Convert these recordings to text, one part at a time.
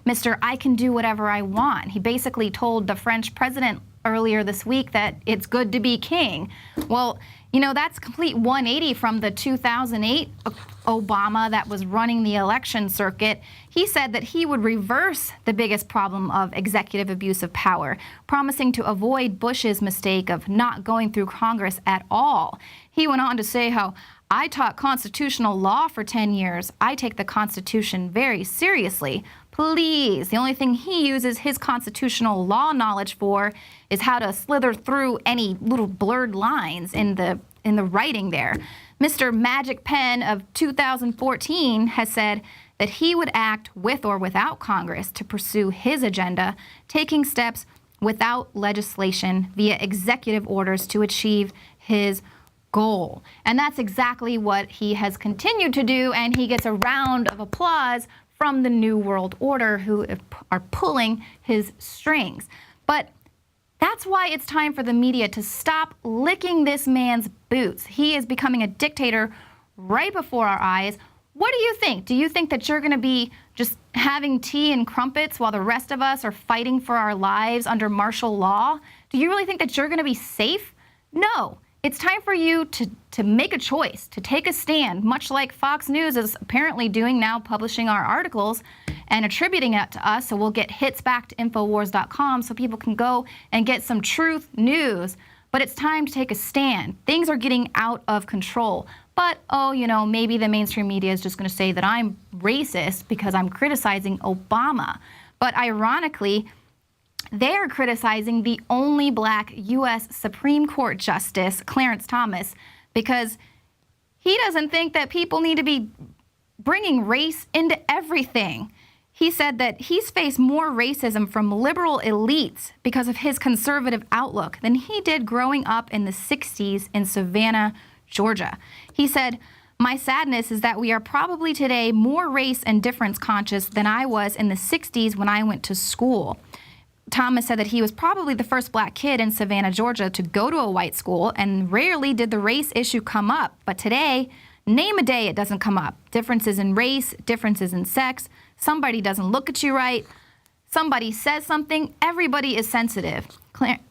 Mr. I can do whatever I want. He basically told the French president earlier this week that it's good to be king. Well, you know, that's a complete 180 from the 2008 Obama that was running the election circuit. He said that he would reverse the biggest problem of executive abuse of power, promising to avoid Bush's mistake of not going through Congress at all. He went on to say how, I taught constitutional law for 10 years. I take the Constitution very seriously. Please, the only thing he uses his constitutional law knowledge for is how to slither through any little blurred lines in the writing there. Mr. Magic Pen of 2014 has said that he would act with or without Congress to pursue his agenda, taking steps without legislation via executive orders to achieve his goal. And that's exactly what he has continued to do, and he gets a round of applause from the New World Order, who are pulling his strings. But that's why it's time for the media to stop licking this man's boots. He is becoming a dictator right before our eyes. What do you think? Do you think that you're going to be just having tea and crumpets while the rest of us are fighting for our lives under martial law? Do you really think that you're going to be safe? No. It's time for you to make a choice, to take a stand, much like Fox News is apparently doing now, publishing our articles and attributing it to us, so we'll get hits back to Infowars.com so people can go and get some truth news. But it's time to take a stand. Things are getting out of control. But, oh, you know, maybe the mainstream media is just going to say that I'm racist because I'm criticizing Obama. But ironically, they're criticizing the only black U.S. Supreme Court Justice, Clarence Thomas, because he doesn't think that people need to be bringing race into everything. He said that he's faced more racism from liberal elites because of his conservative outlook than he did growing up in the 60s in Savannah, Georgia. He said, my sadness is that we are probably today more race and difference conscious than I was in the 60s when I went to school. Thomas said that he was probably the first black kid in Savannah, Georgia to go to a white school, and rarely did the race issue come up. But today, name a day it doesn't come up. Differences in race, differences in sex, somebody doesn't look at you right, somebody says something, everybody is sensitive.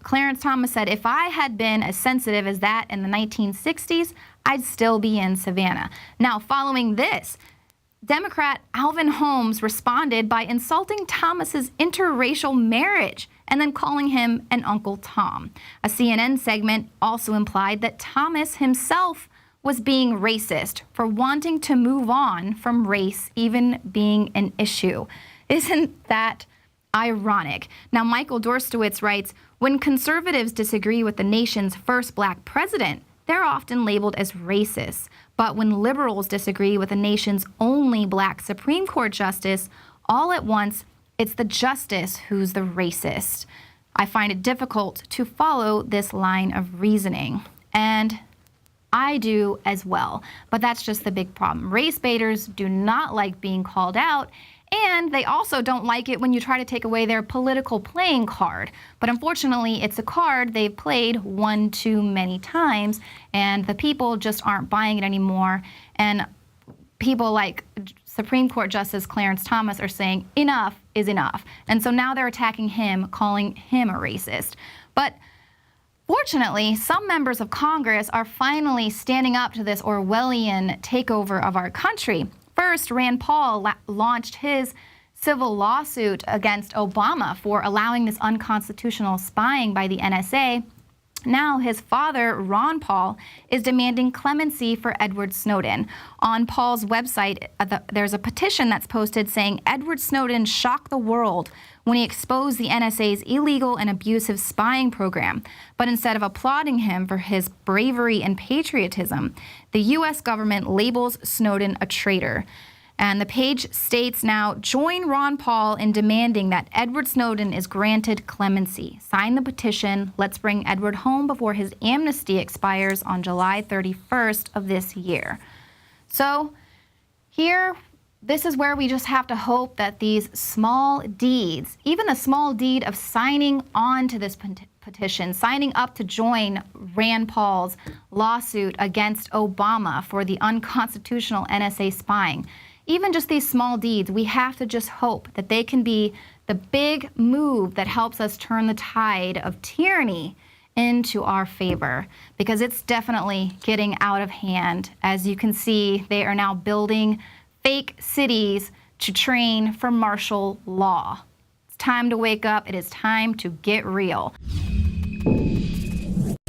Clarence Thomas said, if I had been as sensitive as that in the 1960s, I'd still be in Savannah. Now, following this, Democrat Alvin Holmes responded by insulting Thomas's interracial marriage and then calling him an Uncle Tom. A CNN segment also implied that Thomas himself was being racist for wanting to move on from race even being an issue. Isn't that ironic? Now, Michael Dorstowitz writes, when conservatives disagree with the nation's first black president, they're often labeled as racist. But when liberals disagree with the nation's only black Supreme Court justice, all at once, it's the justice who's the racist. I find it difficult to follow this line of reasoning. And I do as well. But that's just the big problem. Race baiters do not like being called out, and they also don't like it when you try to take away their political playing card. But unfortunately, it's a card they've played one too many times, and the people just aren't buying it anymore. And people like Supreme Court Justice Clarence Thomas are saying enough is enough. And so now they're attacking him, calling him a racist. But fortunately, some members of Congress are finally standing up to this Orwellian takeover of our country. First, Rand Paul launched his civil lawsuit against Obama for allowing this unconstitutional spying by the NSA. Now his father, Ron Paul, is demanding clemency for Edward Snowden. On Paul's website, there's a petition that's posted saying Edward Snowden shocked the world when he exposed the NSA's illegal and abusive spying program. But instead of applauding him for his bravery and patriotism, the U.S. government labels Snowden a traitor. And the page states now, join Ron Paul in demanding that Edward Snowden is granted clemency. Sign the petition. Let's bring Edward home before his amnesty expires on July 31st of this year. So here, this is where we just have to hope that these small deeds, even the small deed of signing on to this petition, signing up to join Rand Paul's lawsuit against Obama for the unconstitutional NSA spying, even just these small deeds, we have to just hope that they can be the big move that helps us turn the tide of tyranny into our favor, because it's definitely getting out of hand. As you can see, they are now building fake cities to train for martial law. It's time to wake up. It is time to get real.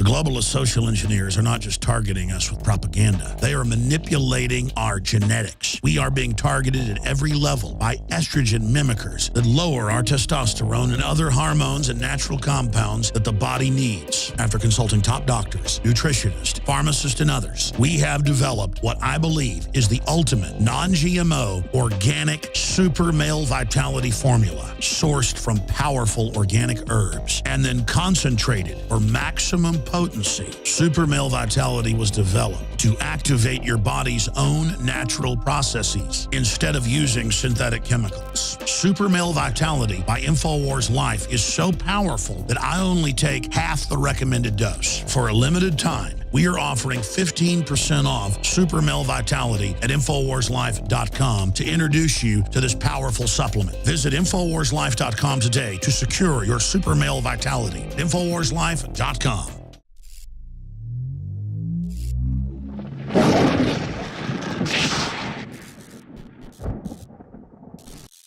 The globalist social engineers are not just targeting us with propaganda. They are manipulating our genetics. We are being targeted at every level by estrogen mimickers that lower our testosterone and other hormones and natural compounds that the body needs. After consulting top doctors, nutritionists, pharmacists, and others, we have developed what I believe is the ultimate non-GMO organic super male vitality formula, sourced from powerful organic herbs and then concentrated for maximum potency. Super Male Vitality was developed to activate your body's own natural processes instead of using synthetic chemicals. Super Male Vitality by InfoWars Life is so powerful that I only take half the recommended dose. For a limited time, we are offering 15% off Super Male Vitality at InfoWarsLife.com to introduce you to this powerful supplement. Visit InfoWarsLife.com today to secure your Super Male Vitality. InfoWarsLife.com.